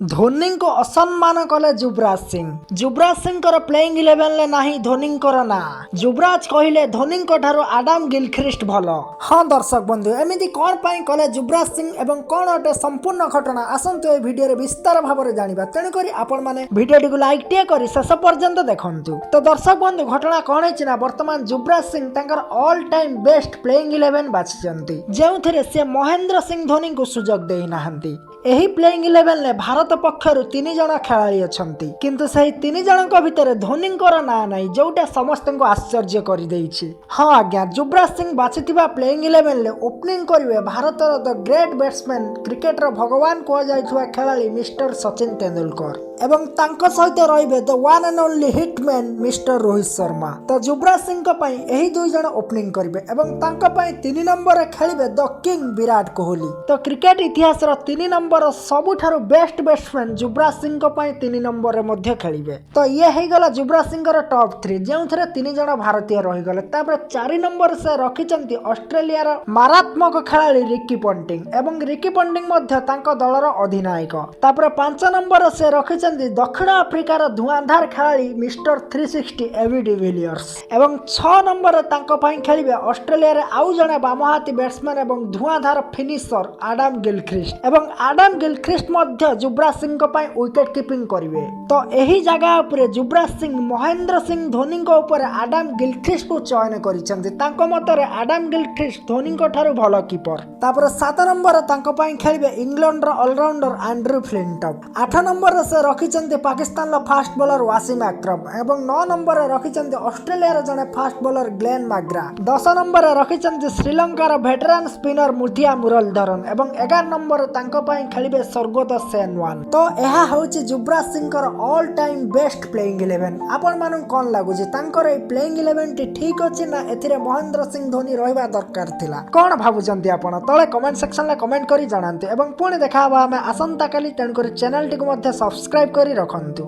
धोनी को असम्मान कले युवराज सिंह। युवराज सिंह प्लेइंग 11 ले नाही धोनी ना। युवराज कहले धोनी ठारू आडम गिलख्रिस्ट भल। हाँ दर्शक बंधु एमती कौन पाई कले युवराज सिंह एवं कौन अटे संपूर्ण घटना आसतु ए भिडियो विस्तार भाव में जाना। तेणुक आपण मैंने भिडियो लाइक टे कर शेष पर्यंत देखु। तो दर्शक बंधु घटना कौन है बर्तमान Yuvraj Singh all time best playing 11 बाछिଛନ୍ତି जो से महेंद्र सिंह धोनी को सुजोग देना। एही प्लेइंग 11 ले भारत पक्षरु 3 जण खेलाड़ी अछंती किंतु सही 3 जनक भितर धोनी ना नाही जोटा समस्त को आश्चर्य कर देइछि। हाँ आज्ञा युवराज सिंह बाछिथिबा प्लेइंग 11 ले ओपनिंग करिवे भारतर द ग्रेट बैट्समैन क्रिकेटर भगवान को जाइथुवा खेलाड़ी मिस्टर सचिन तेंदुलकर एवं तांको सहित रहिबे the one and only hitman mister Rohit Sharma. तो युवराज सिंह को पई एही दुई जण ओपनिंग करिवे एवं तांको पई 3 नंबर रे खेलिबे द किंग विराट कोहली। तो क्रिकेट इतिहास रो 3 number सबुठारु best batsman Yuvraj Singh को पई 3 नंबर रे मध्ये खेलिबे। तो ये हे गला युवराज सिंह रो टॉप 3 जेउथरे 3 जण भारतीय रहि गले। तापर 4 नंबर से रखिचंती ऑस्ट्रेलिया रो मारात्मक खेलाड़ी रिकी पंटिंग एवं रिकी पंटिंग मध्ये तांको दलर अधिनायक। तापर 5 नंबर से रखिचंती दक्षिण आफ्रिकार धुआंधार खेलाड़ी मिस्टर 360 एवी डिविलियर्स एवं 6 नंबर तांको पई खेलिबे ऑस्ट्रेलिया रे आउ जणे बामहाती बैट्समैन एवं धुआंधार फिनिशर आडम गिलख्रिस्ट एवं आडम गिलख्रिस्ट मध्ये युवराज सिंह को पई विकेट कीपिंग करिवे। तो एही जगह ऊपर युवराज सिंह महेंद्र सिंह धोनी को ऊपर आडम गिलख्रिस्ट को चयन करिसंती। तांको मतरे आडम गिलख्रिस्ट धोनी को ठारू भलो कीपर। तापर 7 नंबर तांको पई खेलिबे इंग्लैंड रो ऑलराउंडर एंड्रू फ्लिंटॉप। 8 नंबर से रखिचंती पाकिस्तान रो फास्ट बॉलर वासिम अक्रम एवं 9 नंबर रे रखिचंती ऑस्ट्रेलिया रो जने fast bowler Glenn McGrath. 10 number रे रखिचंती श्रीलंका रो वेटरन स्पिनर मुथिया मुरलीधरन एवं 11 नंबर तांको पई खेलिबे स्वर्गत सेनवान। तो एहा होची Yuvraj Singh all time best playing 11। आपण मानु कोन लागुची तांकर ए प्लेइंग 11 टी ठीक अछि ना एथिरे महेंद्र सिंह धोनी रहबा दरकार थिला। कोन भाबुचंती आपण तळे कमेंट सेक्शन ले कमेंट करी जणांते एवं पुणी देखा हबा हमें आसंता काली। तेणुकर चैनल टी को मध्ये सब्सक्राइब करी रखंतु।